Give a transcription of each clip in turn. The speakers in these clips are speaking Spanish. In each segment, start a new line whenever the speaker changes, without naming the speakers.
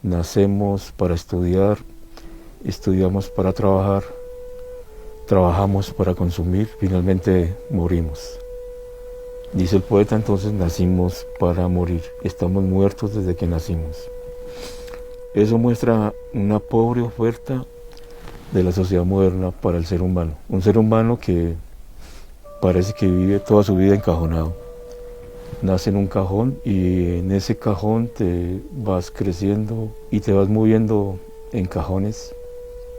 Nacemos para estudiar, estudiamos para trabajar, trabajamos para consumir, finalmente morimos. Dice el poeta, entonces nacimos para morir, estamos muertos desde que nacimos. Eso muestra una pobre oferta de la sociedad moderna para el ser humano. Un ser humano que parece que vive toda su vida encajonado. Nace en un cajón y en ese cajón te vas creciendo y te vas moviendo en cajones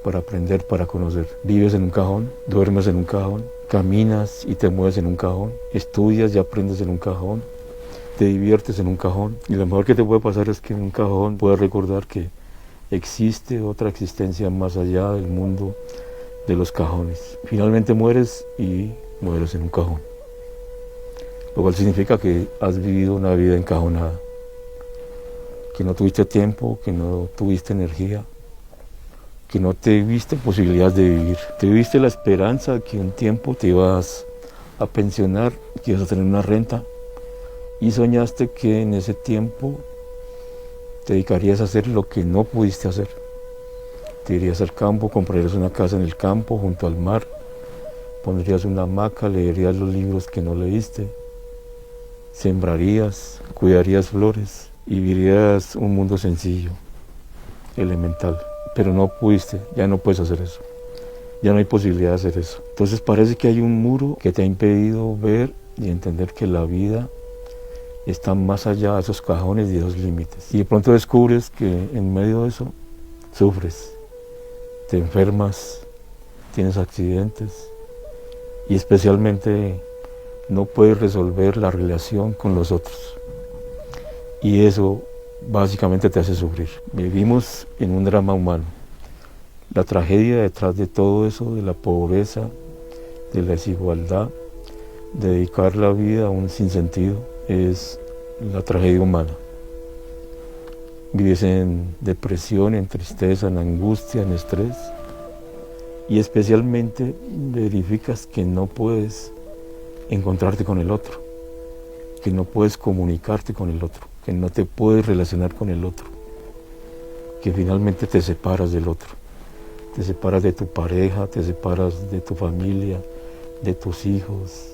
para aprender, para conocer. Vives en un cajón, duermes en un cajón, caminas y te mueves en un cajón, estudias y aprendes en un cajón, te diviertes en un cajón. Y lo mejor que te puede pasar es que en un cajón puedas recordar que existe otra existencia más allá del mundo de los cajones. Finalmente mueres y mueres en un cajón, lo cual significa que has vivido una vida encajonada, que no tuviste tiempo, que no tuviste energía, que no te viste posibilidades de vivir. Te viste la esperanza de que un tiempo te ibas a pensionar, que ibas a tener una renta, y soñaste que en ese tiempo te dedicarías a hacer lo que no pudiste hacer. Te irías al campo, comprarías una casa en el campo, junto al mar, pondrías una hamaca, leerías los libros que no leíste, sembrarías, cuidarías flores y vivirías un mundo sencillo, elemental. Pero no pudiste, ya no puedes hacer eso, ya no hay posibilidad de hacer eso. Entonces parece que hay un muro que te ha impedido ver y entender que la vida está más allá de esos cajones y de esos límites. Y de pronto descubres que en medio de eso sufres, te enfermas, tienes accidentes y especialmente no puedes resolver la relación con los otros. Y eso básicamente te hace sufrir. Vivimos en un drama humano. La tragedia detrás de todo eso, de la pobreza, de la desigualdad, de dedicar la vida a un sinsentido, es la tragedia humana. Vives en depresión, en tristeza, en angustia, en estrés, y especialmente verificas que no puedes encontrarte con el otro, que no puedes comunicarte con el otro, que no te puedes relacionar con el otro, que finalmente te separas del otro, te separas de tu pareja, te separas de tu familia, de tus hijos,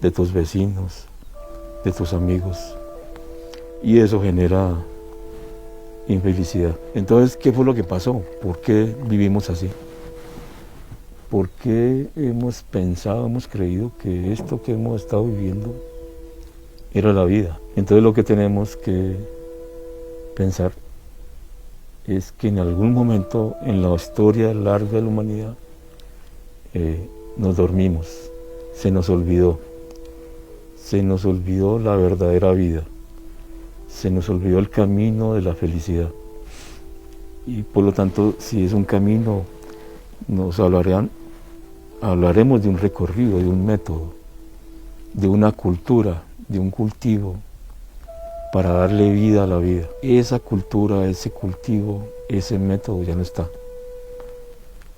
de tus vecinos, de tus amigos, y eso genera infelicidad. Entonces, ¿qué fue lo que pasó? ¿Por qué vivimos así? ¿Por qué hemos pensado, hemos creído que esto que hemos estado viviendo era la vida? Entonces lo que tenemos que pensar es que en algún momento en la historia larga de la humanidad nos dormimos, se nos olvidó la verdadera vida, se nos olvidó el camino de la felicidad. Y por lo tanto, si es un camino, nos hablaremos de un recorrido, de un método, de una cultura, de un cultivo para darle vida a la vida. Esa cultura, ese cultivo, ese método ya no está.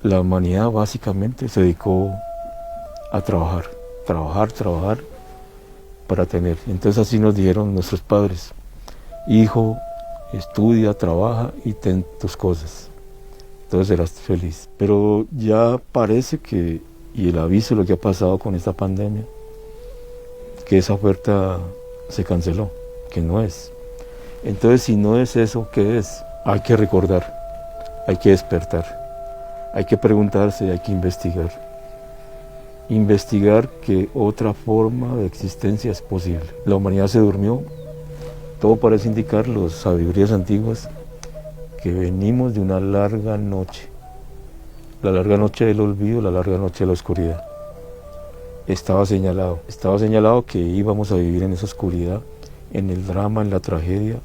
La humanidad básicamente se dedicó a trabajar para tener. Entonces así nos dijeron nuestros padres: hijo, estudia, trabaja y ten tus cosas, entonces serás feliz. Pero ya parece que, y el aviso de lo que ha pasado con esta pandemia, que esa oferta se canceló, que no es. Entonces, si no es eso, ¿qué es? Hay que recordar, hay que despertar, hay que preguntarse, hay que investigar que otra forma de existencia es posible. La humanidad se durmió, todo parece indicar, las sabidurías antiguas, que venimos de una larga noche, la larga noche del olvido, la larga noche de la oscuridad. Estaba señalado que íbamos a vivir en esa oscuridad, en el drama, en la tragedia,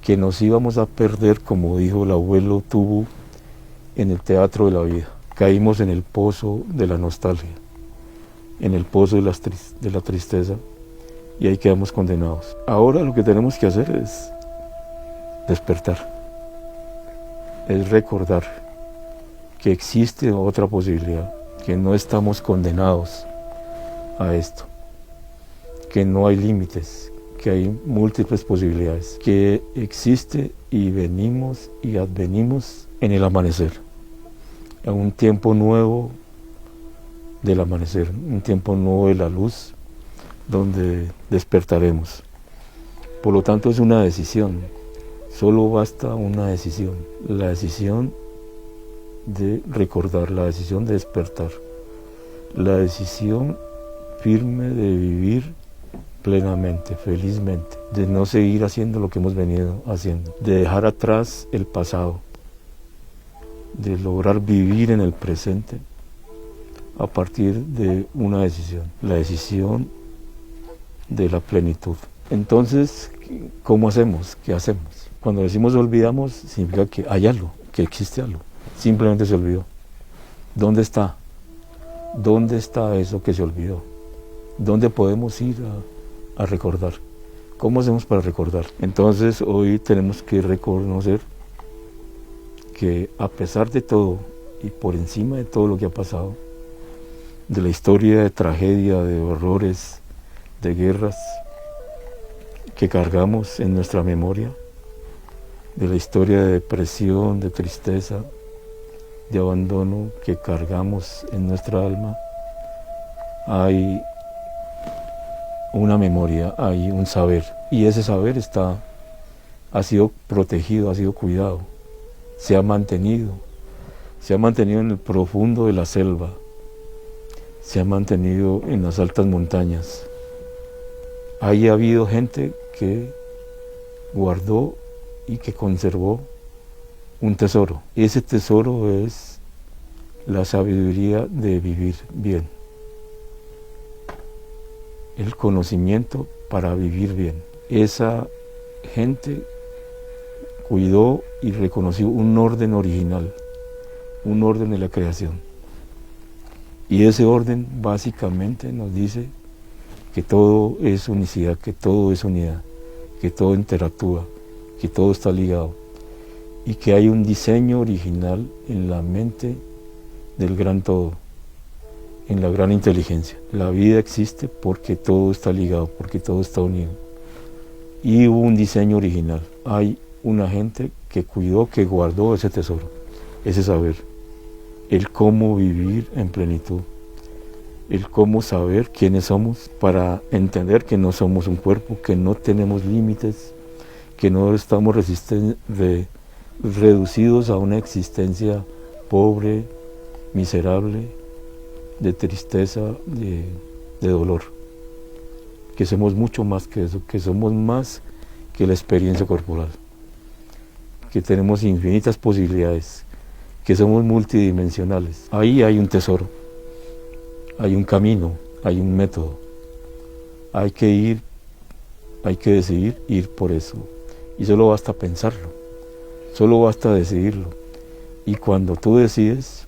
que nos íbamos a perder, como dijo el abuelo Tubu, en el teatro de la vida. Caímos en el pozo de la nostalgia, en el pozo de la tristeza, y ahí quedamos condenados. Ahora lo que tenemos que hacer es despertar, es recordar que existe otra posibilidad, que no estamos condenados a esto, que no hay límites, que hay múltiples posibilidades, que existe y venimos y advenimos en el amanecer, en un tiempo nuevo del amanecer, un tiempo nuevo de la luz, donde despertaremos. Por lo tanto es una decisión, solo basta una decisión, la decisión de recordar, la decisión de despertar, la decisión firme de vivir plenamente, felizmente, de no seguir haciendo lo que hemos venido haciendo, de dejar atrás el pasado, de lograr vivir en el presente a partir de una decisión, la decisión de la plenitud. Entonces, ¿cómo hacemos? ¿Qué hacemos? Cuando decimos olvidamos, significa que hay algo, que existe algo. Simplemente se olvidó. ¿Dónde está? ¿Dónde está eso que se olvidó? ¿Dónde podemos ir a recordar? ¿Cómo hacemos para recordar? Entonces, hoy tenemos que reconocer que a pesar de todo y por encima de todo lo que ha pasado, de la historia de tragedia, de horrores, de guerras que cargamos en nuestra memoria, de la historia de depresión, de tristeza, de abandono que cargamos en nuestra alma, hay una memoria, hay un saber, y ese saber ha sido protegido, ha sido cuidado, se ha mantenido en el profundo de la selva, se ha mantenido en las altas montañas. Ahí ha habido gente que guardó y que conservó un tesoro. Ese tesoro es la sabiduría de vivir bien, el conocimiento para vivir bien. Esa gente cuidó y reconoció un orden original, un orden de la creación. Y ese orden básicamente nos dice que todo es unicidad, que todo es unidad, que todo interactúa, que todo está ligado y que hay un diseño original en la mente del gran todo, en la gran inteligencia. La vida existe porque todo está ligado, porque todo está unido. Y hubo un diseño original. Hay una gente que cuidó, que guardó ese tesoro, ese saber, el cómo vivir en plenitud, el cómo saber quiénes somos para entender que no somos un cuerpo, que no tenemos límites, que no estamos reducidos a una existencia pobre, miserable, de tristeza, de dolor, que somos mucho más que eso, que somos más que la experiencia corporal, que tenemos infinitas posibilidades, que somos multidimensionales. Ahí hay un tesoro, hay un camino, hay un método. Hay que decidir ir por eso. Y solo basta pensarlo, solo basta decidirlo. Y cuando tú decides,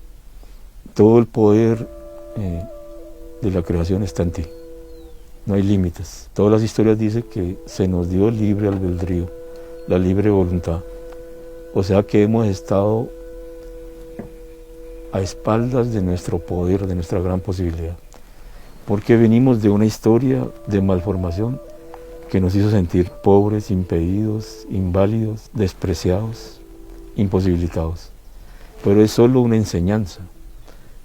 todo el poder de la creación está en ti. No hay límites. Todas las historias dicen que se nos dio el libre albedrío, la libre voluntad. O sea que hemos estado a espaldas de nuestro poder, de nuestra gran posibilidad, porque venimos de una historia de malformación que nos hizo sentir pobres, impedidos, inválidos, despreciados, imposibilitados. Pero es solo una enseñanza,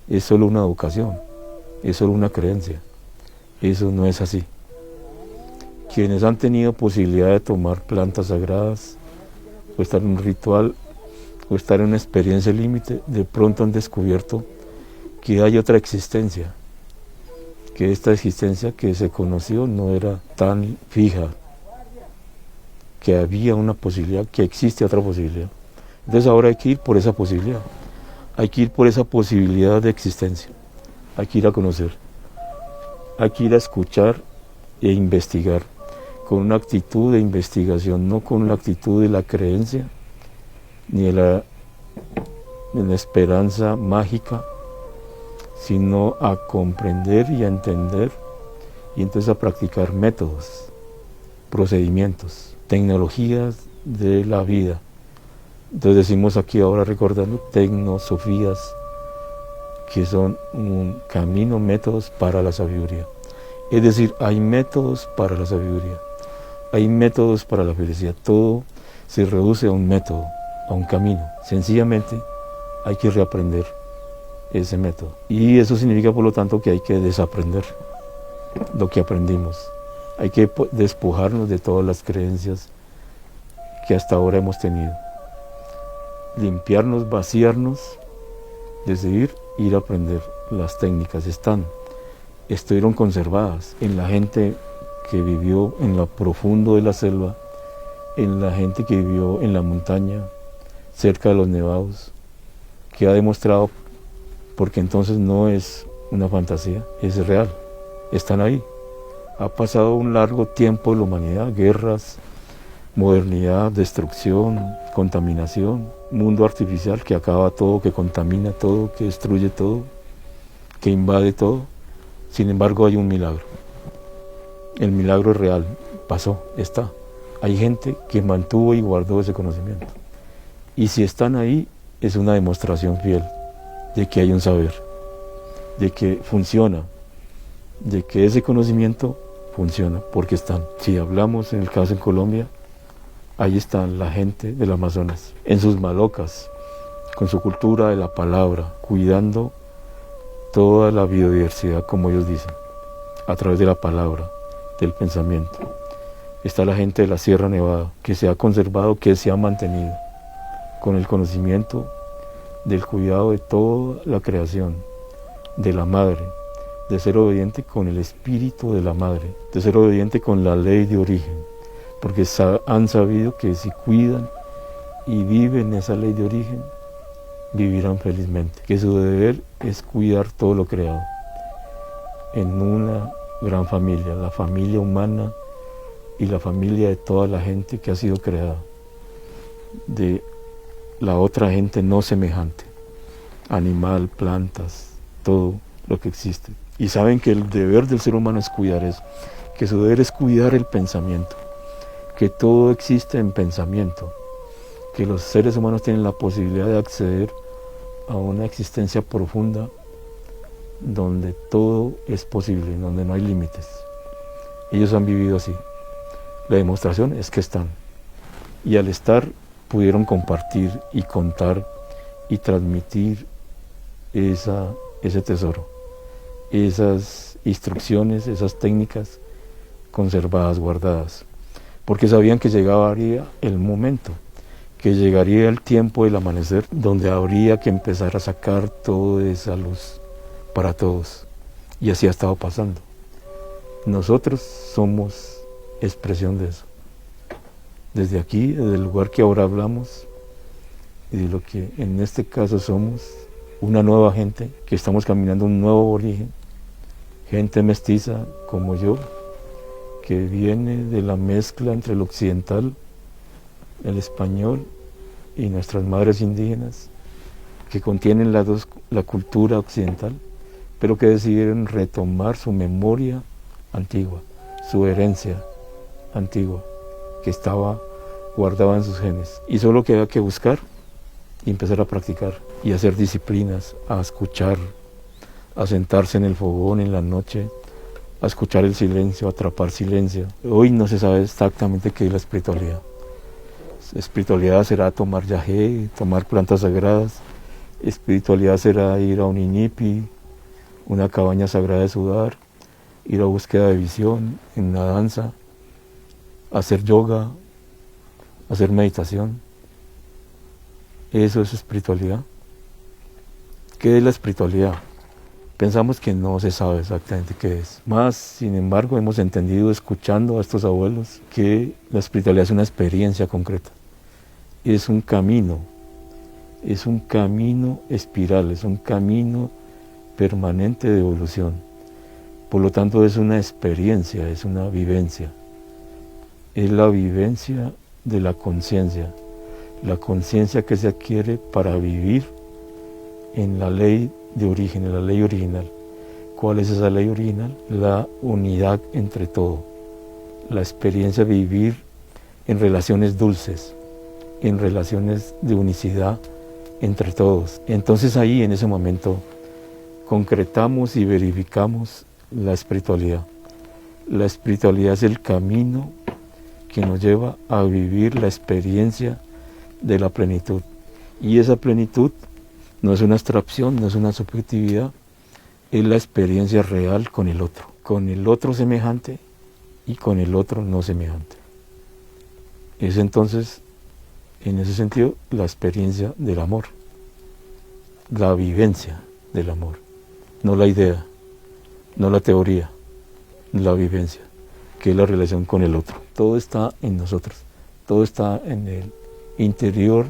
es solo una educación, es solo una creencia. Eso no es así. Quienes han tenido posibilidad de tomar plantas sagradas, o estar en un ritual, o estar en una experiencia límite, de pronto han descubierto que hay otra existencia, que esta existencia que se conoció no era tan fija, que había una posibilidad, que existe otra posibilidad. Entonces ahora hay que ir por esa posibilidad, hay que ir por esa posibilidad de existencia, hay que ir a conocer, hay que ir a escuchar e investigar, con una actitud de investigación, no con la actitud de la creencia, ni de la esperanza mágica, sino a comprender y a entender, y entonces a practicar métodos, procedimientos, tecnologías de la vida. Entonces decimos aquí ahora, recordando, tecnosofías, que son un camino, métodos para la sabiduría. Es decir, hay métodos para la sabiduría. hay métodos para la felicidad, todo se reduce a un método, a un camino. Sencillamente hay que reaprender ese método. Y eso significa, por lo tanto, que hay que desaprender lo que aprendimos. Hay que despojarnos de todas las creencias que hasta ahora hemos tenido. Limpiarnos, vaciarnos, decidir ir a aprender. Las técnicas estuvieron conservadas en la gente que vivió en lo profundo de la selva, en la gente que vivió en la montaña, cerca de los nevados, que ha demostrado, porque entonces no es una fantasía, es real, están ahí. Ha pasado un largo tiempo la humanidad, guerras, modernidad, destrucción, contaminación, mundo artificial que acaba todo, que contamina todo, que destruye todo, que invade todo. Sin embargo, hay un milagro. El milagro es real, pasó, está. Hay gente que mantuvo y guardó ese conocimiento. Y si están ahí, es una demostración fiel de que hay un saber, de que funciona, de que ese conocimiento funciona, porque están. Si hablamos en el caso en Colombia, ahí está la gente del Amazonas, en sus malocas, con su cultura de la palabra, cuidando toda la biodiversidad, como ellos dicen, a través de la palabra, del pensamiento. Está la gente de la Sierra Nevada, que se ha conservado, que se ha mantenido, con el conocimiento del cuidado de toda la creación, de la madre, de ser obediente con el espíritu de la madre, de ser obediente con la ley de origen, porque han sabido que si cuidan y viven esa ley de origen, vivirán felizmente, que su deber es cuidar todo lo creado en una gran familia, la familia humana y la familia de toda la gente que ha sido creada, de la otra gente no semejante, animal, plantas, todo lo que existe. Y saben que el deber del ser humano es cuidar eso, que su deber es cuidar el pensamiento, que todo existe en pensamiento, que los seres humanos tienen la posibilidad de acceder a una existencia profunda donde todo es posible, donde no hay límites. Ellos han vivido así. La demostración es que están. Y al estar pudieron compartir y contar y transmitir ese tesoro, esas instrucciones, esas técnicas conservadas, guardadas, porque sabían que llegaría el momento, que llegaría el tiempo del amanecer, donde habría que empezar a sacar toda esa luz para todos, y así ha estado pasando. Nosotros somos expresión de eso. Desde aquí, desde el lugar que ahora hablamos, y de lo que en este caso somos, una nueva gente, que estamos caminando un nuevo origen, gente mestiza como yo, que viene de la mezcla entre el occidental, el español y nuestras madres indígenas, que contienen la cultura occidental, pero que decidieron retomar su memoria antigua, su herencia antigua, que estaba guardada en sus genes. Y solo queda que buscar y empezar a practicar y hacer disciplinas, a escuchar, a sentarse en el fogón en la noche, a escuchar el silencio, a atrapar silencio. Hoy no se sabe exactamente qué es la espiritualidad. Espiritualidad será tomar yagé, tomar plantas sagradas. Espiritualidad será ir a un inipi, una cabaña sagrada de sudar, ir a búsqueda de visión, en una danza, hacer yoga, hacer meditación. Eso es espiritualidad. ¿Qué es la espiritualidad? Pensamos que no se sabe exactamente qué es. Más, sin embargo, hemos entendido, escuchando a estos abuelos, que la espiritualidad es una experiencia concreta. Es un camino espiral, es un camino permanente de evolución. Por lo tanto, es una experiencia, es una vivencia. Es la vivencia de la conciencia que se adquiere para vivir en la ley de origen, en la ley original. ¿Cuál es esa ley original? La unidad entre todo, la experiencia de vivir en relaciones dulces, en relaciones de unicidad entre todos. Entonces ahí, en ese momento, concretamos y verificamos la espiritualidad. La espiritualidad es el camino que nos lleva a vivir la experiencia de la plenitud. Y esa plenitud no es una abstracción, no es una subjetividad, es la experiencia real con el otro semejante y con el otro no semejante. Es entonces, en ese sentido, la experiencia del amor, la vivencia del amor, no la idea, no la teoría, la vivencia, que es la relación con el otro. Todo está en nosotros, todo está en el interior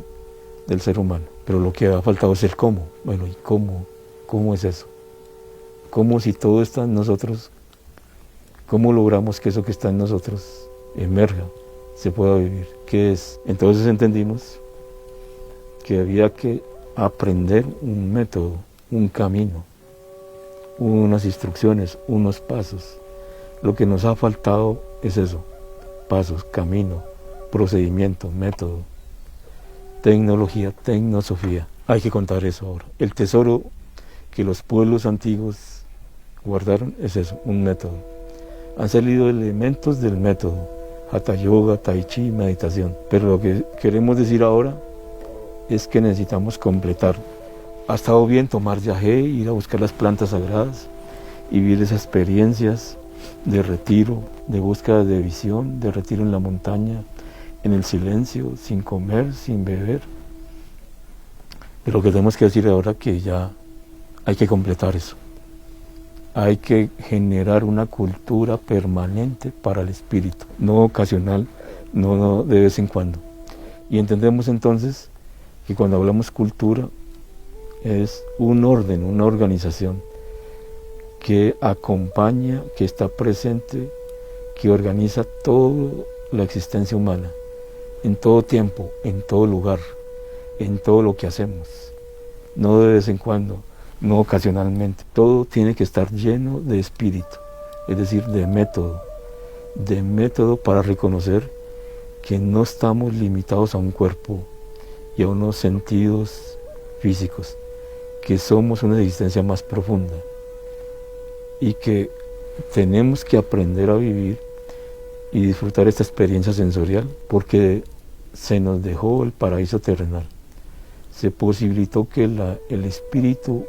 del ser humano, pero lo que ha faltado es el cómo. Bueno, ¿y cómo es eso? ¿Cómo, si todo está en nosotros, cómo logramos que eso que está en nosotros emerja, se pueda vivir? ¿Qué es? Entonces entendimos que había que aprender un método, un camino, unas instrucciones, unos pasos. Lo que nos ha faltado es eso: pasos, camino, procedimiento, método, tecnología, tecnosofía. Hay que contar eso ahora. El tesoro que los pueblos antiguos guardaron es eso, un método. Han salido elementos del método: Hatha Yoga, Tai Chi, meditación. Pero lo que queremos decir ahora es que necesitamos completar. Ha estado bien tomar yagé, ir a buscar las plantas sagradas y vivir esas experiencias de retiro, de búsqueda de visión, de retiro en la montaña, en el silencio, sin comer, sin beber. Pero lo que tenemos que decir ahora es que ya hay que completar eso. Hay que generar una cultura permanente para el espíritu, no ocasional, no de vez en cuando. Y entendemos entonces que cuando hablamos cultura es un orden, una organización que acompaña, que está presente, que organiza toda la existencia humana, en todo tiempo, en todo lugar, en todo lo que hacemos, no de vez en cuando, no ocasionalmente. Todo tiene que estar lleno de espíritu, es decir, de método para reconocer que no estamos limitados a un cuerpo y a unos sentidos físicos, que somos una existencia más profunda y que tenemos que aprender a vivir y disfrutar esta experiencia sensorial, porque se nos dejó el paraíso terrenal. Se posibilitó que el espíritu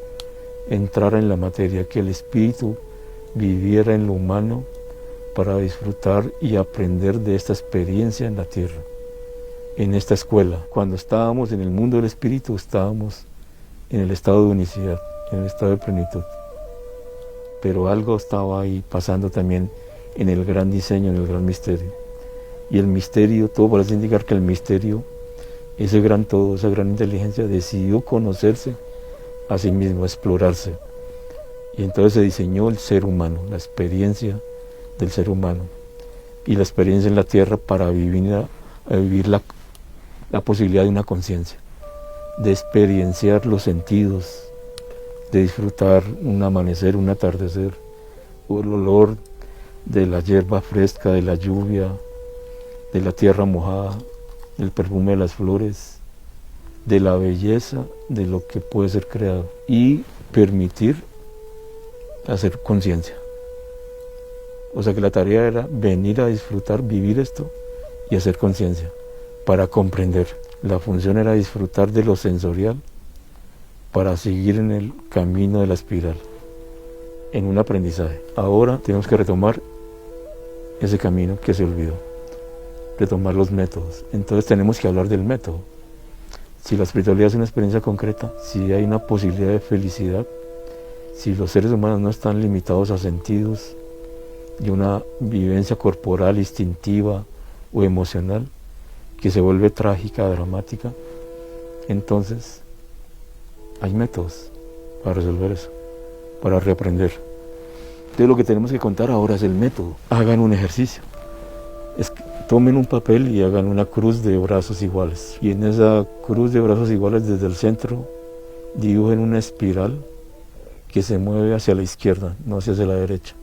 entrara en la materia, que el espíritu viviera en lo humano para disfrutar y aprender de esta experiencia en la tierra, en esta escuela. Cuando estábamos en el mundo del espíritu, estábamos en el estado de unicidad, en el estado de plenitud. Pero algo estaba ahí pasando también en el gran diseño, en el gran misterio. Y el misterio, todo parece indicar que el misterio, ese gran todo, esa gran inteligencia, decidió conocerse a sí mismo, explorarse. Y entonces se diseñó el ser humano, la experiencia del ser humano y la experiencia en la tierra para vivir la posibilidad de una conciencia, de experienciar los sentidos, de disfrutar un amanecer, un atardecer, o el olor de la hierba fresca, de la lluvia, de la tierra mojada, del perfume de las flores, de la belleza de lo que puede ser creado, y permitir hacer conciencia. O sea que la tarea era venir a disfrutar, vivir esto y hacer conciencia para comprender. La función era disfrutar de lo sensorial para seguir en el camino de la espiral, en un aprendizaje. Ahora tenemos que retomar ese camino que se olvidó, retomar los métodos. Entonces tenemos que hablar del método. Si la espiritualidad es una experiencia concreta, si hay una posibilidad de felicidad, si los seres humanos no están limitados a sentidos y una vivencia corporal, instintiva o emocional que se vuelve trágica, dramática, entonces hay métodos para resolver eso, para reaprender. Entonces lo que tenemos que contar ahora es el método. Hagan un ejercicio. Tomen un papel y hagan una cruz de brazos iguales. Y en esa cruz de brazos iguales, desde el centro, dibujen una espiral que se mueve hacia la izquierda, no hacia la derecha,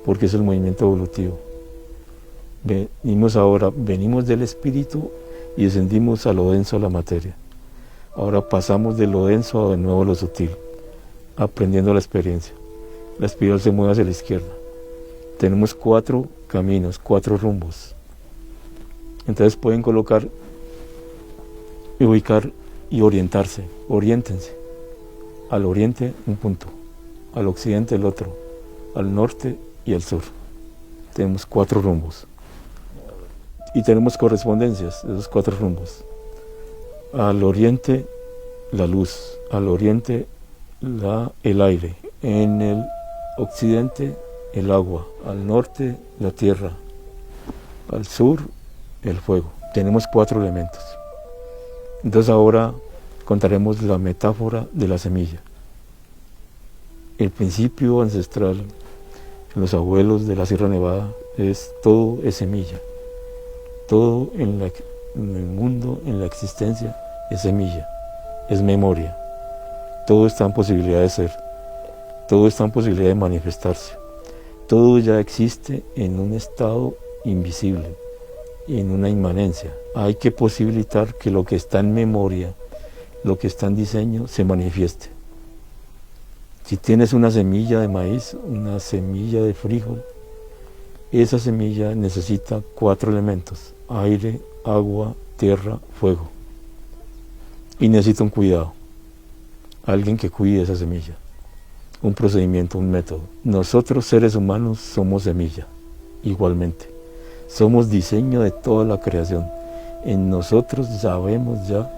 porque es el movimiento evolutivo. Venimos del espíritu y descendimos a lo denso, a la materia. Ahora pasamos de lo denso a de nuevo lo sutil, aprendiendo la experiencia. La espiral se mueve hacia la izquierda. Tenemos 4 caminos, 4 rumbos. Entonces pueden colocar y ubicar y orientarse. Oriéntense. Al oriente un punto, al occidente el otro, al norte y al sur. Tenemos 4 rumbos. Y tenemos correspondencias de esos 4 rumbos. Al oriente la luz, al oriente el aire, en el occidente el agua, al norte la tierra, al sur el fuego. Tenemos 4 elementos. Entonces ahora contaremos la metáfora de la semilla. El principio ancestral en los abuelos de la Sierra Nevada todo es semilla. Todo en el mundo, en la existencia, es semilla, es memoria. Todo está en posibilidad de ser, todo está en posibilidad de manifestarse. Todo ya existe en un estado invisible, en una inmanencia. Hay que posibilitar que lo que está en memoria, lo que está en diseño, se manifieste. Si tienes una semilla de maíz, una semilla de frijol, esa semilla necesita 4 elementos: aire, agua, tierra, fuego. Y necesita un cuidado, alguien que cuide esa semilla, un procedimiento, un método. Nosotros, seres humanos, somos semilla, igualmente. Somos diseño de toda la creación. En nosotros sabemos ya,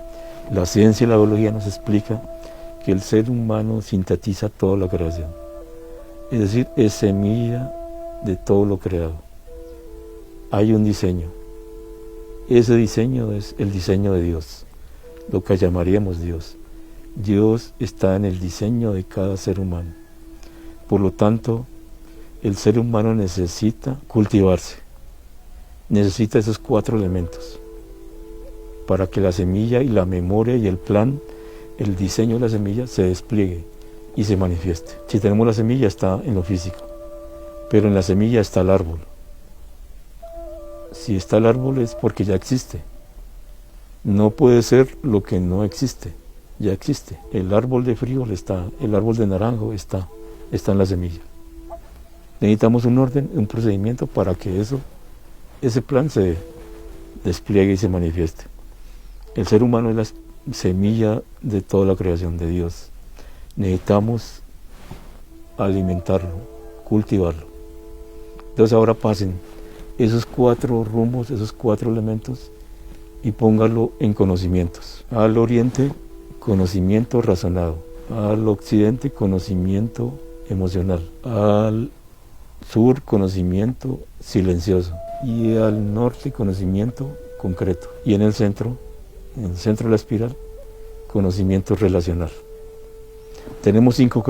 la ciencia y la biología nos explica que el ser humano sintetiza toda la creación. Es decir, es semilla de todo lo creado. Hay un diseño. Ese diseño es el diseño de Dios, lo que llamaríamos Dios. Dios está en el diseño de cada ser humano. Por lo tanto, el ser humano necesita cultivarse. Necesita esos 4 elementos para que la semilla y la memoria y el plan, el diseño de la semilla se despliegue y se manifieste. Si tenemos la semilla, está en lo físico, pero en la semilla está el árbol. Si está el árbol es porque ya existe. No puede ser lo que no existe, ya existe. El árbol de frijol está, el árbol de naranjo está en la semilla. Necesitamos un orden, un procedimiento para que ese plan se despliegue y se manifieste. El ser humano es la semilla de toda la creación de Dios. Necesitamos alimentarlo, cultivarlo. Entonces ahora pasen esos 4 rumbos, esos 4 elementos y póngalo en conocimientos. Al oriente, conocimiento razonado. Al occidente, conocimiento emocional. Al sur, conocimiento silencioso. Y al norte, conocimiento concreto. Y en el centro de la espiral, conocimiento relacional. Tenemos 5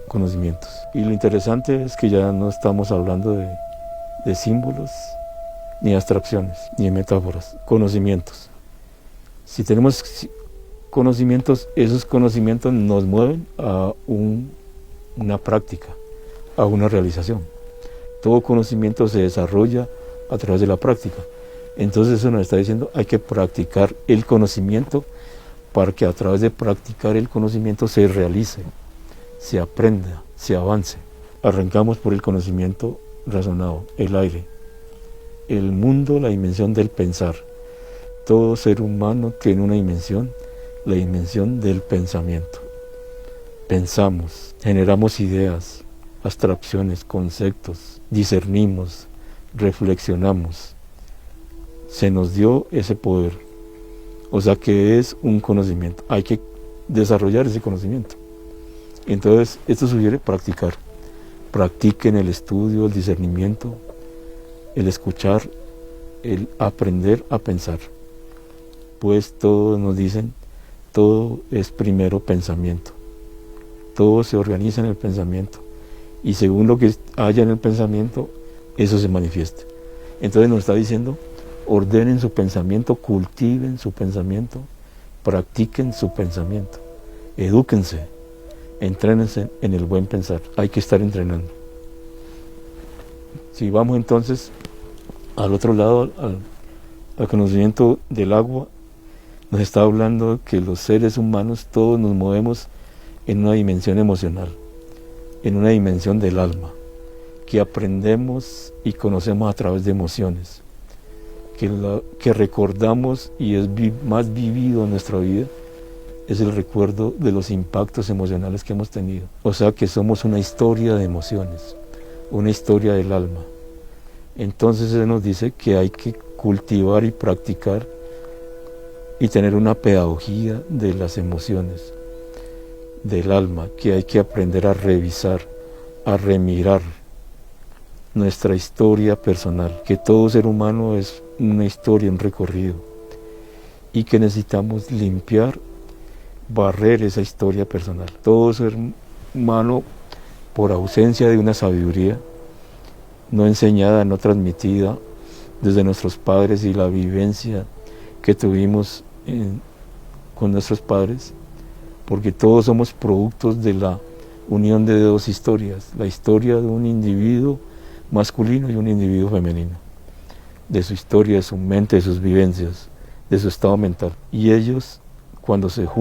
conocimientos. Y lo interesante es que ya no estamos hablando de símbolos, ni abstracciones, ni metáforas, conocimientos. Si tenemos conocimientos, esos conocimientos nos mueven a una práctica, a una realización. Todo conocimiento se desarrolla a través de la práctica. Entonces eso nos está diciendo, hay que practicar el conocimiento para que a través de practicar el conocimiento se realice, se aprenda, se avance. Arrancamos por el conocimiento razonado, el aire. El mundo, la dimensión del pensar. Todo ser humano tiene una dimensión, la dimensión del pensamiento. Pensamos, generamos ideas, abstracciones, conceptos, discernimos, reflexionamos. Se nos dio ese poder. O sea que es un conocimiento. Hay que desarrollar ese conocimiento. Entonces, esto sugiere practicar. Practiquen el estudio, el discernimiento, el escuchar, el aprender a pensar. Pues todos nos dicen, todo es primero pensamiento. Todo se organiza en el pensamiento. Y según lo que haya en el pensamiento, eso se manifiesta. Entonces nos está diciendo, ordenen su pensamiento, cultiven su pensamiento, practiquen su pensamiento, edúquense, entrénense en el buen pensar. Hay que estar entrenando. Si vamos entonces al otro lado, al conocimiento del agua, nos está hablando que los seres humanos todos nos movemos en una dimensión emocional, en una dimensión del alma, que aprendemos y conocemos a través de emociones, que recordamos y es más vivido en nuestra vida es el recuerdo de los impactos emocionales que hemos tenido. O sea que somos una historia de emociones, una historia del alma. Entonces se nos dice que hay que cultivar y practicar y tener una pedagogía de las emociones, del alma, que hay que aprender a revisar, a remirar nuestra historia personal, que todo ser humano es una historia, un recorrido, y que necesitamos limpiar, barrer esa historia personal. Todo ser humano, por ausencia de una sabiduría no enseñada, no transmitida desde nuestros padres y la vivencia que tuvimos con nuestros padres, porque todos somos productos de la unión de dos historias, la historia de un individuo masculino y un individuo femenino, de su historia, de su mente, de sus vivencias, de su estado mental. Y ellos, cuando se juntan,